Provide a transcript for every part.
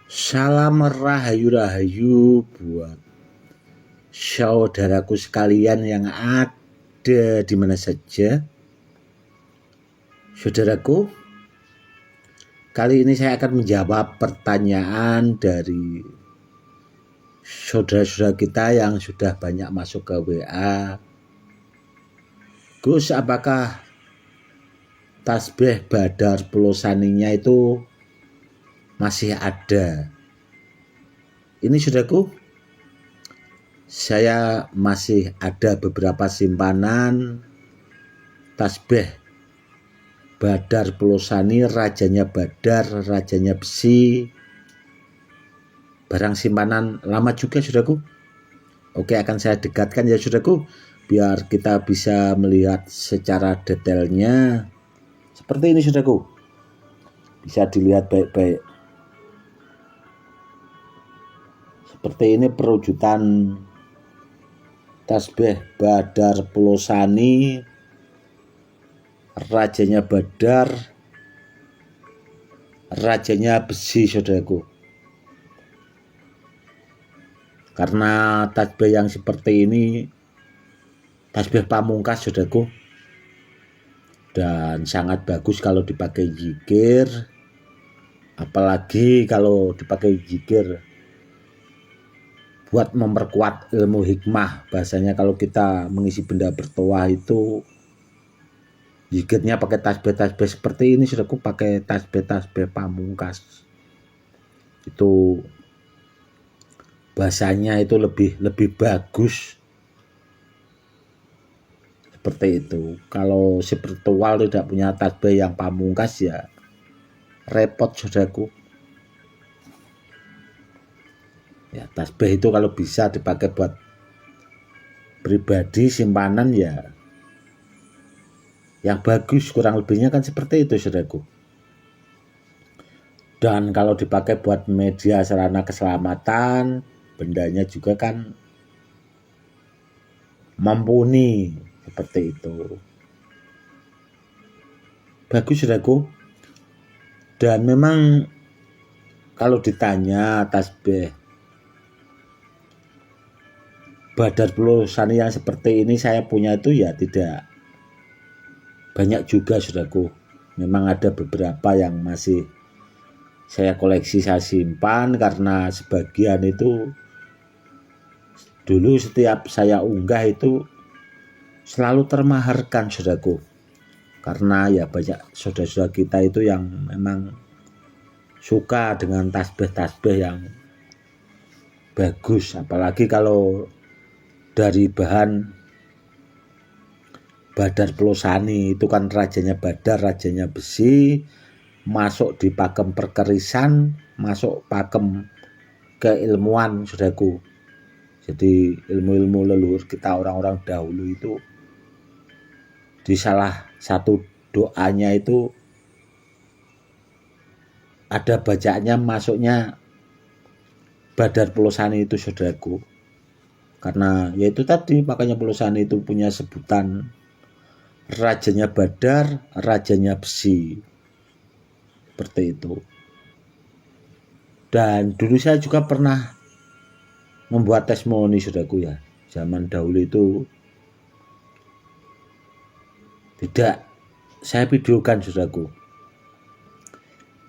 Salam rahayu-rahayu buat saudaraku sekalian yang ada di mana saja. Saudaraku, kali ini saya akan menjawab pertanyaan dari saudara-saudara kita yang sudah banyak masuk ke WA. Gus, apakah tasbih Badar Pulosaninya itu masih ada? Ini saudaraku, saya masih ada beberapa simpanan tasbih Badar Pulosani, rajanya Badar, rajanya besi, barang simpanan lama juga saudaraku. Oke, akan saya dekatkan ya saudaraku, biar kita bisa melihat secara detailnya. Seperti ini saudaraku, bisa dilihat baik-baik. Seperti ini perwujudan tasbih Badar Pulosani, rajanya Badar, rajanya besi saudaraku. Karena tasbih yang seperti ini tasbih pamungkas saudaraku, dan sangat bagus kalau dipakai zikir, apalagi kalau dipakai zikir buat memperkuat ilmu hikmah. Bahasanya kalau kita mengisi benda bertuah itu zikirnya pakai tasbih-tasbih seperti ini saudaraku, pakai tasbih-tasbih pamungkas, itu bahasanya itu lebih bagus. Seperti itu. Kalau spiritual tidak punya tasbih yang pamungkas ya repot saudaraku. Ya, tasbih itu kalau bisa dipakai buat pribadi, simpanan ya yang bagus, kurang lebihnya kan seperti itu saudaraku. Dan kalau dipakai buat media sarana keselamatan, bendanya juga kan mumpuni, seperti itu. Bagus saudaraku. Dan memang kalau ditanya tasbih Badar Pulosani yang seperti ini saya punya itu ya tidak banyak juga saudaraku. Memang ada beberapa yang masih saya koleksi, saya simpan, karena sebagian itu dulu setiap saya unggah itu selalu termaharkan saudaraku. Karena ya banyak saudara-saudara kita itu yang memang suka dengan tasbih-tasbih yang bagus, apalagi kalau dari bahan Badar Pulosani itu kan rajanya Badar, rajanya besi, masuk di pakem perkerisan, masuk pakem keilmuan saudaraku. Jadi ilmu-ilmu leluhur kita orang-orang dahulu itu di salah satu doanya itu ada bacaannya masuknya Badar Pulosani itu saudaraku. Karena yaitu tadi, makanya Pulosani itu punya sebutan rajanya Badar, rajanya besi, seperti itu. Dan dulu saya juga pernah membuat testimoni saudaraku ya, zaman dahulu itu tidak saya videokan saudaraku.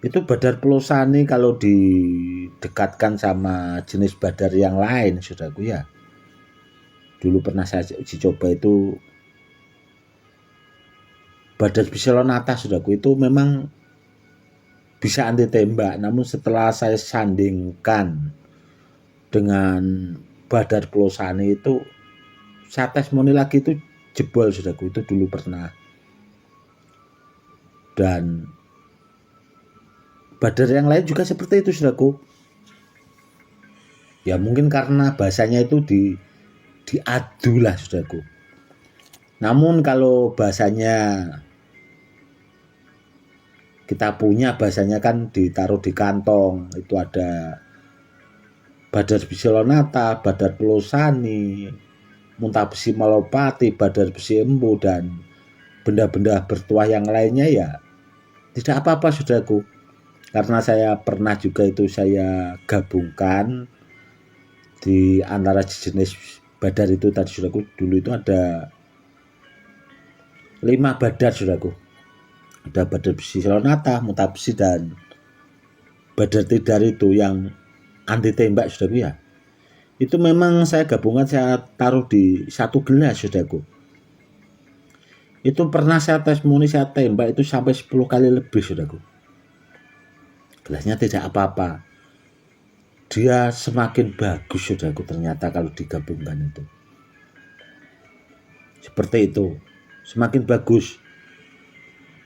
Itu Badar Pulosani kalau didekatkan sama jenis badar yang lain saudaraku ya, dulu pernah saya uji coba itu Badar Biselonata saudaraku, itu memang bisa anti tembak. Namun setelah saya sandingkan dengan Badar Pulosani itu, saya testimoni lagi itu jebol saudaraku, itu dulu pernah. Dan badar yang lain juga seperti itu saudaraku. Ya mungkin karena bahasanya itu diadu lah saudaraku. Namun kalau bahasanya kita punya, bahasanya kan ditaruh di kantong, itu ada Badar Biselonata, Badar Pulosani, Muntabesi Malopati, Badar Besi Empu, dan benda-benda bertuah yang lainnya ya tidak apa-apa saudaraku. karena saya pernah juga itu saya gabungkan di antara jenis badar itu tadi saudaraku. Dulu itu ada 5 badar saudaraku. Ada badar besi selonata, muta besi, dan badar tidar itu yang anti tembak saudaraku ya. Itu memang saya gabungan, saya taruh di satu gelas saudaraku. Itu pernah saya testimoni, saya tembak itu sampai 10 kali lebih saudaraku. Gelasnya tidak apa-apa. Dia semakin bagus saudaraku ternyata kalau digabungkan itu. Seperti itu. Semakin bagus.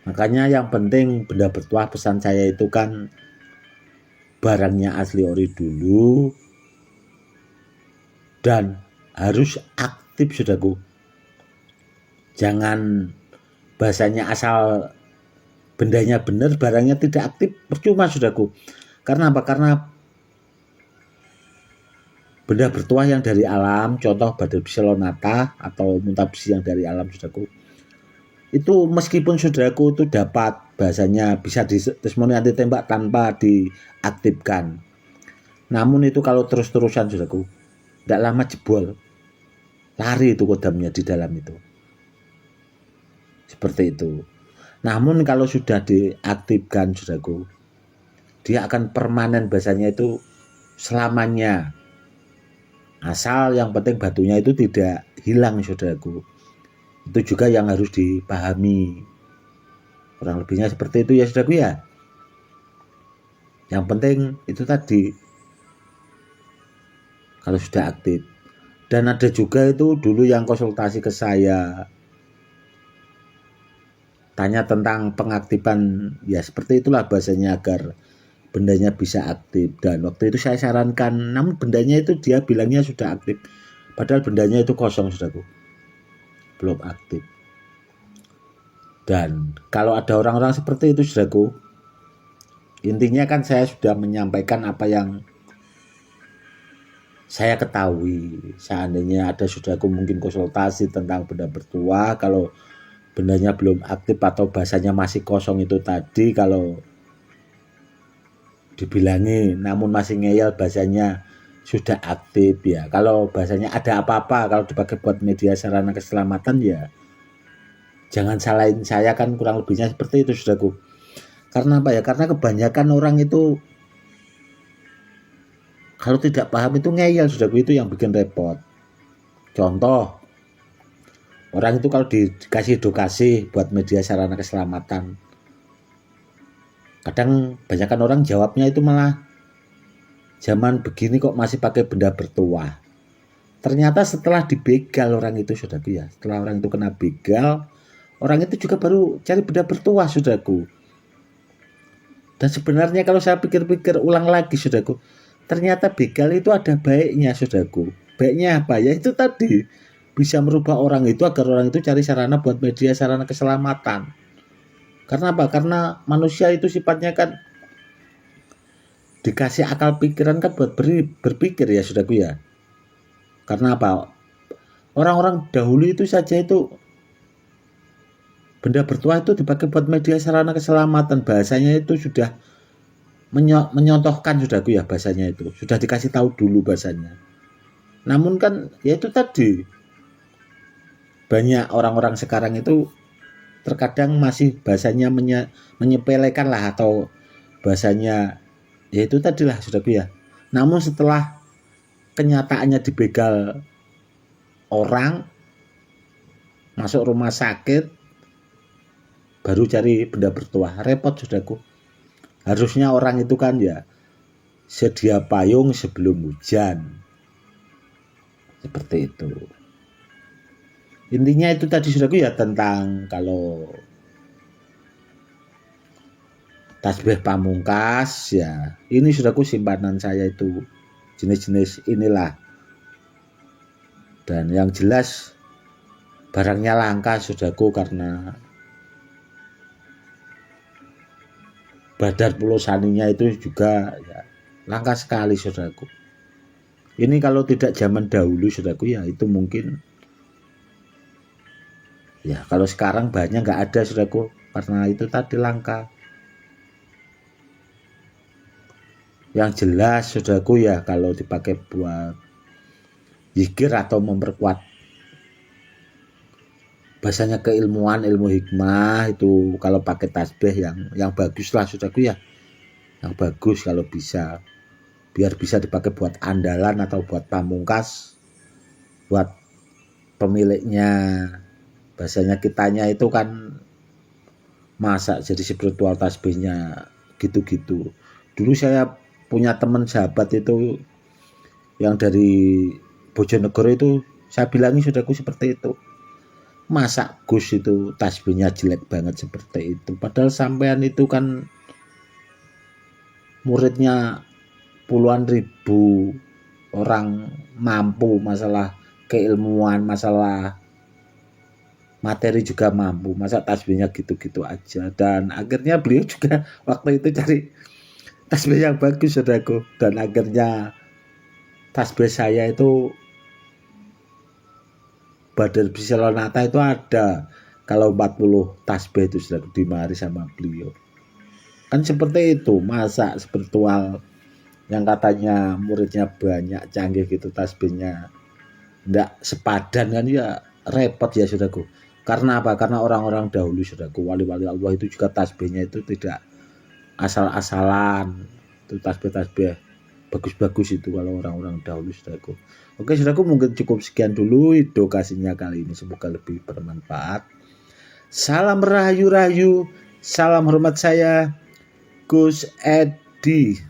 Makanya yang penting benda bertuah, pesan saya itu kan barangnya asli ori dulu dan harus aktif saudaraku. Jangan bahasanya asal bendanya benar, barangnya tidak aktif, percuma saudaraku. Karena apa? Karena benda bertuah yang dari alam, contoh badar besi lonata atau muta besi yang dari alam saudaraku, itu meskipun saudaraku itu dapat bahasanya bisa testimoni anti tembak tanpa diaktifkan, namun itu kalau terus-terusan saudaraku, tidak lama jebol, lari itu kodamnya di dalam itu. Seperti itu. Namun kalau sudah diaktifkan saudaraku, dia akan permanen bahasanya itu selamanya. Asal yang penting batunya itu tidak hilang saudaraku. Itu juga yang harus dipahami. Kurang lebihnya seperti itu ya saudaraku ya. Yang penting itu tadi, kalau sudah aktif. Dan ada juga itu dulu yang konsultasi ke saya, tanya tentang pengaktifan, ya seperti itulah bahasanya agar bendanya bisa aktif. Dan waktu itu saya sarankan, namun bendanya itu dia bilangnya sudah aktif, padahal bendanya itu kosong saudaraku, belum aktif. Dan kalau ada orang-orang seperti itu saudaraku, intinya kan saya sudah menyampaikan apa yang saya ketahui. Seandainya ada saudaraku mungkin konsultasi tentang benda bertuah, kalau bendanya belum aktif atau bahasanya masih kosong itu tadi, kalau dibilangi namun masih ngeyel bahasanya sudah aktif ya. Kalau bahasanya ada apa-apa, kalau dipakai buat media sarana keselamatan ya jangan salahin saya, kan kurang lebihnya seperti itu saudaraku. Karena apa ya? Karena kebanyakan orang itu kalau tidak paham itu ngeyel saudaraku, itu yang bikin repot. Contoh, orang itu kalau dikasih edukasi buat media sarana keselamatan, kadang banyakkan orang jawabnya itu malah, zaman begini kok masih pakai benda bertuah. Ternyata setelah dibegal orang itu saudaraku ya, setelah orang itu kena begal, orang itu juga baru cari benda bertuah saudaraku. Dan sebenarnya kalau saya pikir-pikir ulang lagi saudaraku, ternyata begal itu ada baiknya saudaraku. Baiknya apa ya? Itu tadi, bisa merubah orang itu agar orang itu cari sarana buat media sarana keselamatan. Karena apa? Karena manusia itu sifatnya kan dikasih akal pikiran kan buat berpikir ya saudaraku ya. Karena apa? Orang-orang dahulu itu saja itu benda bertuah itu dipakai buat media sarana keselamatan. Bahasanya itu sudah menyontohkan saudaraku ya, bahasanya itu sudah dikasih tahu dulu bahasanya. Namun kan ya itu tadi, banyak orang-orang sekarang itu terkadang masih bahasanya menyepelekan lah, atau bahasanya ya itu tadilah saudaraku ya. Namun setelah kenyataannya dibegal orang, masuk rumah sakit, baru cari benda bertuah, repot saudaraku. Harusnya orang itu kan ya sedia payung sebelum hujan. Seperti itu. Intinya itu tadi saudaraku ya, tentang kalau tasbih pamungkas ya. Ini saudaraku simpanan saya itu jenis-jenis inilah. Dan yang jelas barangnya langka saudaraku, karena badar pulau saninya itu juga ya, langka sekali saudaraku. Ini kalau tidak zaman dahulu saudaraku ya, itu mungkin ya, kalau sekarang banyak nggak ada saudaraku, karena itu tadi langka. Yang jelas saudaraku ya, kalau dipakai buat zikir atau memperkuat bahasanya keilmuan, ilmu hikmah, itu kalau pakai tasbih yang bagus lah saudaraku ya, yang bagus kalau bisa, biar bisa dipakai buat andalan atau buat pamungkas, buat pemiliknya. Bahasanya kitanya itu kan masa jadi spiritual tasbihnya gitu-gitu. Dulu saya punya teman sahabat itu yang dari Bojonegoro itu, saya bilangi saudaraku seperti itu. Masa Gus itu tasbihnya jelek banget seperti itu, padahal sampean itu kan muridnya puluhan ribu orang, mampu masalah keilmuan, masalah materi juga mampu, masa tasbihnya gitu-gitu aja. Dan akhirnya beliau juga waktu itu cari tasbih yang bagus saudaraku, dan akhirnya tasbih saya itu Badar Bisalonata itu ada kalau 40 tasbih itu sudah dimari sama beliau. Kan seperti itu, masa spiritual yang katanya muridnya banyak, canggih gitu tasbihnya enggak sepadan kan, ya repot ya saudaraku. Karena apa? Karena orang-orang dahulu saudaraku, wali-wali Allah itu juga tasbihnya itu tidak asal-asalan. Itu tasbih-tasbih bagus-bagus itu kalau orang-orang dahulu saudaraku. Oke saudaraku, mungkin cukup sekian dulu edukasinya kali ini, semoga lebih bermanfaat. Salam rahayu-rahayu, salam hormat saya Gus Edi.